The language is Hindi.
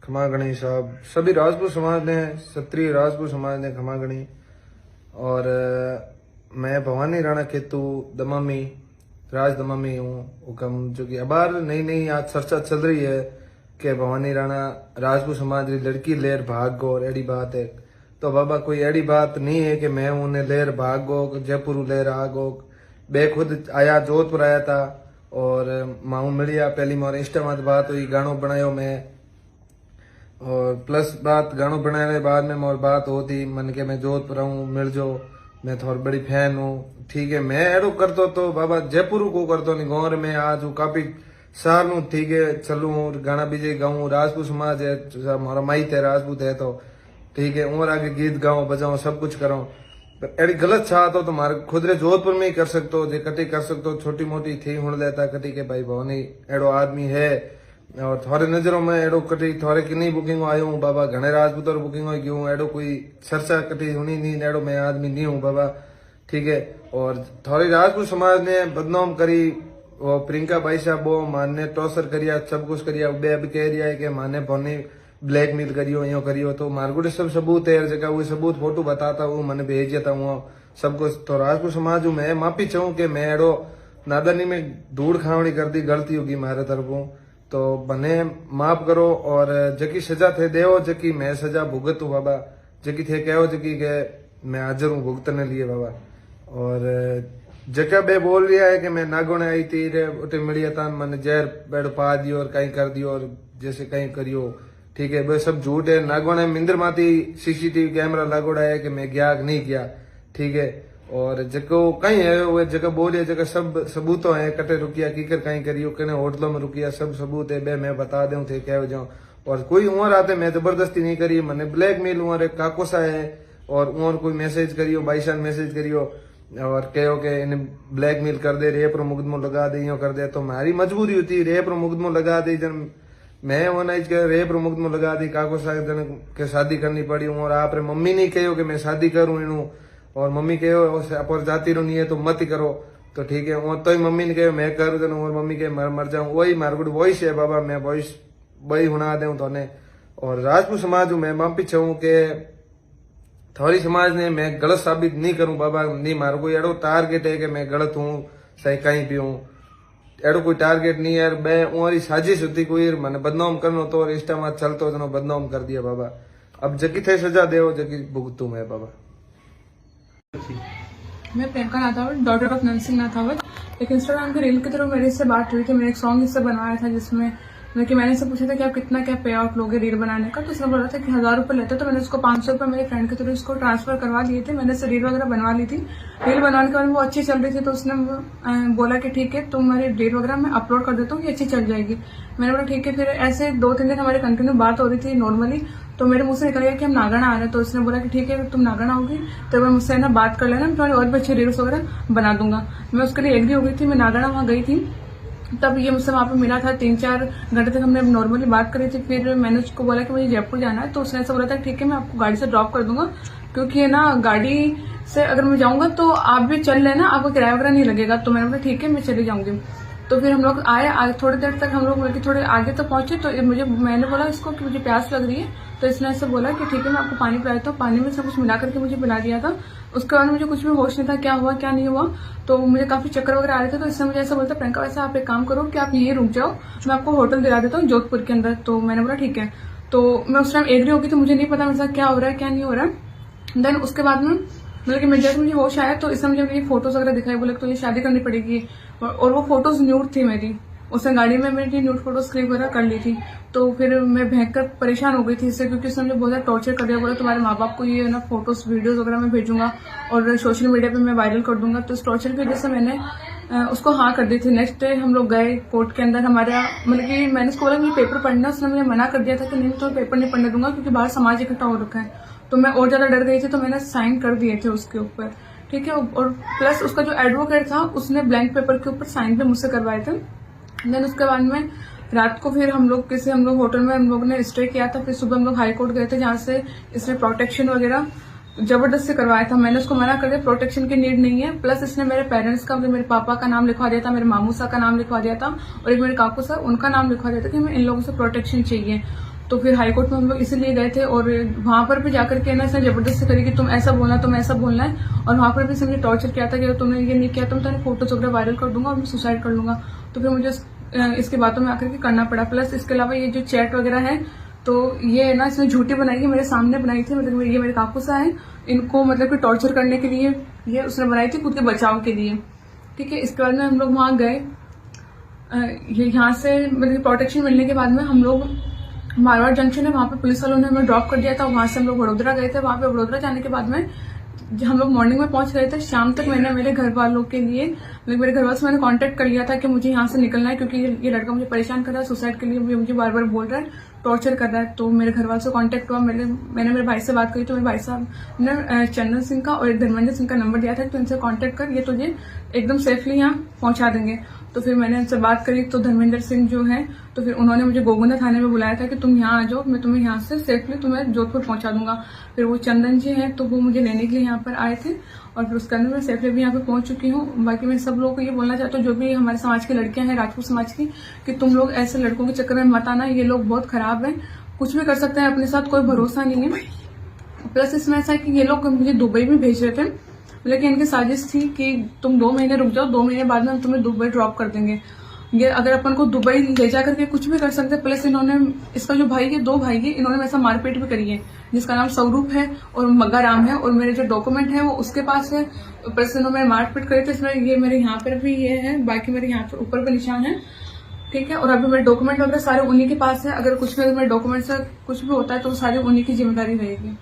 खमागणी साहब, सभी राजपूत समाज ने, क्षत्रिय राजपूत समाज ने खमागणी। और मैं भवानी राणा केतु दमामी, राज दमामी हूँ हुक्म, जो कि अबार नई नई आज चर्चा चल रही है कि भवानी राणा राजपूत समाज की लड़की लेर भाग गो और एड़ी बात है। तो बाबा कोई एड़ी बात नहीं है कि मैं उन्हें लेर भाग गो, जयपुर लेर आ गो। मैं खुद आया, जोधपुर आया था और माऊ मिलिया, पहली मोर इंस्टा मत बात हुई, गानो बनायो मैं, और प्लस बात गानो बनाने बाद में मोर बात होती मन के मैं जोधपुर हूँ, मिल जो, मैं थोड़ी बड़ी फैन हूँ। ठीक है, मैं एडो करतो तो बाबा जयपुर को करतो नहीं, गाँव में आज हूँ काफी साल हूँ। ठीक है, चलू गाना बीजे गाऊँ, राजपूत समाज है, हमारा माइत है, राजपूत है, तो ठीक है और आगे गीत गाऊँ बजाऊँ सब कुछ करूँ। पर एड़ी गलत चाहत हो तो मारे खुद रे जोधपुर में ही कर सकते हो, जे कटी कर सकते हो, छोटी मोटी थी हुण लेता कटी के भाई भवनी एड़ो आदमी है। और थोड़े नजरों में एड़ो कटी थोड़े किन्नी बुकिंग आयो हूँ बाबा, घने राजपूत और बुकिंग हो गयूं, एड़ो कोई चर्चा कटी हुनी नहीं, एड़ो मैं आदमी नहीं हूँ बाबा। ठीक है, और थोड़ी राजपूत समाज ने बदनाम करी, वो प्रियंका भाई साहब वो माने टॉर्चर करिया, सब कुछ करिया, अब कह रहा है कि माने भवनी ब्लैकमेल करियो, यो करियो। तो मारगुड़े सब सबूत है, जगह वो सबूत फोटो बताता हूँ, मैंने भेज देता हूँ सब कुछ। तो राजपूत समाज हूँ मैं, माफी चाहूँ कि मैं एड़ो नादानी में धूड़ खावनी कर दी, गलती होगी मारे तरफों, तो बने माफ करो। और जकी सजा थे देव, जकी मैं सजा भुगत हूँ बाबा, जकी थे कहो जकी के मैं हाजिर हूँ भुगतने लिए बाबा। और जका बे बोल रहा है कि मैं नागोने आई थी रे उठे मिलिया था, मैंने जहर बेड़ पा दियो और कहीं कर दियो और जैसे कहीं करियो। ठीक है, वे सब झूठ है। नागोने मिंदर माती सीसीटीवी कैमरा लागोड़ा है कि मैं गया नहीं गया। ठीक है, और जको कहीं है वो जगह बोलिए, जगह सब सबूतों है, कटे रुकिया कीकर कहीं करियो, कने होटलों में रुकिया, सब सबूत है, बे मैं बता दूं थे कह जाऊं। और कोई उमर आते मैं जबरदस्ती नहीं करी, मैंने ब्लैकमेल उमर एक काकोसा है, और उमर कोई मैसेज करियो, बाईसान मैसेज करियो और कहो के इन्हें ब्लैकमेल कर दे, रेप रो मुकदमो लगा दे, यो कर दे। तो हमारी मजबूरी होती रेप रो मुकदमो लगा दे, जन मैं ओनाइज के रेप रो मुकदमो लगा दी, काकोसा जन के शादी करनी पड़ी। और आप मम्मी नहीं कहो कि मैं शादी करूं इनू, और मम्मी कहो पर जाती रो नहीं है तो मत ही करो। तो ठीक है, और तो ही मम्मी ने कहो मैं कर दूं, और मम्मी के मर जाऊं, वही मारगुड वॉइस है बाबा, मैं वॉइस वही हुना दूं तो। और राजपूत समाज हूं मैं, माफी चाहूं के थोड़ी समाज ने मैं गलत साबित नहीं करूं बाबा, नहीं मारो कोई एड़ो टारगेट है कि मैं गलत हूं सही कहीं भी हूं, एड़ो कोई टारगेट नहीं यार। मैं उरी साजिश होती कोई मैंने बदनाम करनो तो, और इंस्टा में चलतो तो बदनाम कर दिया बाबा। अब जकी थे सजा दे जकी भुगतू मैं बाबा। मैं प्रियंका नाथावत, डॉटर ऑफ नरसिंह नाथावत। एक इंस्टाग्राम के रील के थ्रू मेरे से बात हुई थी, मैंने एक सॉन्ग इससे बनवाया था जिसमें मैंने इससे पूछा था कि आप कितना क्या पे आउट लोगे रील बनाने का। तो उसने बोला था कि 1000 रुपये लेते, तो मैंने उसको 500 रुपये मेरे फ्रेंड के थ्रू इसको ट्रांसफर करवा दिए थे। मैंने इससे रील वगैरह बनवा ली थी। रील बनवाने के बाद वो अच्छी चल रही थी, तो उसने बोला कि ठीक है तुम्हारी रील वगैरह मैं अपलोड कर देता हूँ, ये अच्छी चल जाएगी। मैंने बोला ठीक है। फिर ऐसे 2-3 दिन हमारी कंटिन्यू बात हो रही थी नॉर्मली, तो मेरे मुंह से निकल गया कि हम नागण आ रहे हैं। तो उसने बोला कि ठीक है तुम नागण आओगी तो मैं मुझसे ना बात कर लेना, मैं थोड़ी और भी अच्छी रील्स वगैरह बना दूंगा। मैं उसके लिए एग्री हो गई थी। मैं नागण वहां गई थी, तब ये मुझसे वहां पे मिला था। 3-4 घंटे तक हमने नॉर्मली बात करी थी। फिर मैंने उसको बोला कि मुझे जयपुर जाना है, तो उसने ऐसा बोला था ठीक है मैं आपको गाड़ी से ड्रॉप कर दूंगा, क्योंकि ना गाड़ी से अगर मैं जाऊंगा तो आप भी चल लेना, आपको किराया वगैरह नहीं लगेगा। तो मैंने बोला ठीक है मैं चली जाऊंगी। तो फिर हम लोग आए, थोड़ी देर तक हम लोग बल्कि थोड़े आगे तक पहुंचे, तो मैंने बोला इसको कि मुझे प्यास लग रही है, तो इसने ऐसे बोला कि ठीक है मैं आपको पानी पिलाता हूँ। पानी में सब कुछ मिला करके मुझे पिला दिया था। उसके बाद मुझे कुछ भी होश नहीं था क्या हुआ क्या नहीं हुआ, तो मुझे काफी चक्कर वगैरह आ रहे थे। तो इसने मुझे ऐसा बोलता प्रियंका वैसा आप एक काम करो कि आप यहीं रुक जाओ, मैं आपको होटल दिला देता हूँ जोधपुर के अंदर। तो मैंने बोला ठीक है। तो मैं उस टाइम एग्री हो गई, तो मुझे नहीं पता मेरे साथ क्या हो रहा है क्या नहीं हो रहा है। देन उसके बाद में मतलब कि जब मुझे होश आया तो इसने मुझे मेरी फोटोज वगैरह दिखाई, बोले तो ये शादी करनी पड़ेगी। और वो फोटोज न्यूड थी मेरी, उसने गाड़ी में मेरी न्यूड फोटोज क्लिक वगैरह कर ली थी। तो फिर मैं भयंकर परेशान हो गई थी इससे, क्योंकि उसने मुझे बहुत ज्यादा टॉर्चर कर दिया। बोला तुम्हारे माँ बाप को ये ना फोटोज वीडियोज वगैरह मैं भेजूंगा और सोशल मीडिया पे मैं वायरल कर दूंगा। तो इस टॉर्चर की वजह से मैंने उसको हाँ कर दी थी। नेक्स्ट डे हम लोग गए कोर्ट के अंदर। हमारा मतलब कि मैंने उसको बोला मुझे पेपर पढ़ना, उसने मुझे मना कर दिया था कि नहीं तो पेपर नहीं पढ़ने दूंगा, क्योंकि बाहर समाज इकट्ठा हो रखा है। तो मैं और ज्यादा डर गई थी, तो मैंने साइन कर दिए थे उसके ऊपर। ठीक है, और प्लस उसका जो एडवोकेट था उसने ब्लैंक पेपर के ऊपर साइन भी मुझसे करवाए थे। देन उसके बाद में रात को फिर हम लोग होटल में हम लोग ने स्टे किया था। फिर सुबह हम लोग हाई कोर्ट गए थे, जहाँ से इसने प्रोटेक्शन वगैरह जबरदस्ती करवाया था। मैंने उसको मना कर दिया, प्रोटेक्शन की नीड नहीं है। प्लस इसने मेरे पेरेंट्स का, मेरे पापा का नाम लिखवा दिया था, मेरे मामू सा का नाम लिखवा दिया था, और एक मेरे काकू सा उनका नाम लिखवा दिया था कि हमें इन लोगों से प्रोटेक्शन चाहिए। तो फिर हाई कोर्ट में हम लोग इसीलिए गए थे और वहां पर भी जाकर के ना इसने जबरदस्ती करी कि तुम ऐसा बोलना है और वहां पर भी इसने मुझे टॉर्चर किया था कि अगर तुमने ये नहीं किया तो मैं तुम्हारे फोटोज वगैरह वायरल कर दूंगा और मैं सुसाइड कर लूंगा। तो फिर मुझे इसकी बातों में आकर के करना पड़ा। प्लस इसके अलावा ये जो चैट वगैरह है तो ये ना इसने झूठी बनाई है, मेरे सामने बनाई थी, मतलब ये मेरे काकूसा है, इनको मतलब कि टॉर्चर करने के लिए ये उसने बनाई थी खुद के बचाव के लिए। ठीक है, इसके बाद में हम लोग वहां गए, यहाँ से मतलब प्रोटेक्शन मिलने के बाद में हम लोग मारवाड़ जंक्शन है, वहां पे पुलिस वालों ने हमें ड्रॉप कर दिया था। वहां से हम लोग वडोदरा गए थे। वहां पे वडोदरा जाने के बाद में हम लोग मॉर्निंग में पहुंच गए थे। शाम तक मैंने मेरे घर वालों के लिए मेरे घर वालों से मैंने कांटेक्ट कर लिया था कि मुझे यहाँ से निकलना है, क्योंकि ये लड़का मुझे परेशान कर रहा है, सुसाइड के लिए मुझे बार बार बोल रहा है, टॉर्चर कर रहा है। तो मेरे घर वालों से कांटेक्ट हुआ, मैंने मेरे भाई से बात करी तो मेरे भाई साहब ने चंदन सिंह का और एक धर्मेंद्र सिंह का नंबर दिया था कि तो इनसे कांटेक्ट कर, ये तुझे एकदम सेफली यहाँ पहुंचा देंगे। तो फिर मैंने उनसे बात करी तो धर्मेंद्र सिंह जो है तो फिर उन्होंने मुझे गोगुंदा थाने में बुलाया था कि तुम यहाँ आ जाओ, मैं तुम्हें यहाँ से सेफली तुम्हें जोधपुर पहुंचा दूंगा। फिर वो चंदन जी हैं तो वो मुझे लेने के लिए यहाँ पर आए थे और फिर उसके अंदर मैं सेफली भी यहाँ पे पहुंच चुकी हूँ। बाकी मैं सब लोगों को ये बोलना चाहती हूँ जो भी हमारे समाज की लड़कियां हैं, राजपूत समाज की, कि तुम लोग ऐसे लड़कों के चक्कर में मत आना। ये लोग बहुत खराब हैं, कुछ भी कर सकते हैं अपने साथ, कोई भरोसा नहीं है। प्लस इसमें ऐसा है कि ये लोग मुझे दुबई में भेज रहे थे, लेकिन इनकी साजिश थी कि तुम 2 महीने रुक जाओ, 2 महीने बाद में हम तुम्हें दुबई ड्रॉप कर देंगे। ये अगर अपन को दुबई ले जा करके कुछ भी कर सकते। प्लस इन्होंने इसका जो भाई है, 2 भाई है, इन्होंने वैसा मारपीट भी करी है, जिसका नाम स्वरूप है और मग्गा राम है, और मेरे जो डॉक्यूमेंट है वो उसके पास है। प्लस इन्होंने मारपीट करी थी, इसमें ये मेरे यहाँ पर भी ये है, बाकी मेरे यहाँ पर ऊपर पे निशान है। ठीक है, और अभी मेरे डॉक्यूमेंट वगैरह सारे उन्हीं के पास है। अगर कुछ भी मेरे डॉक्यूमेंट से कुछ भी होता है तो सारी उन्हीं की जिम्मेदारी रहेगी।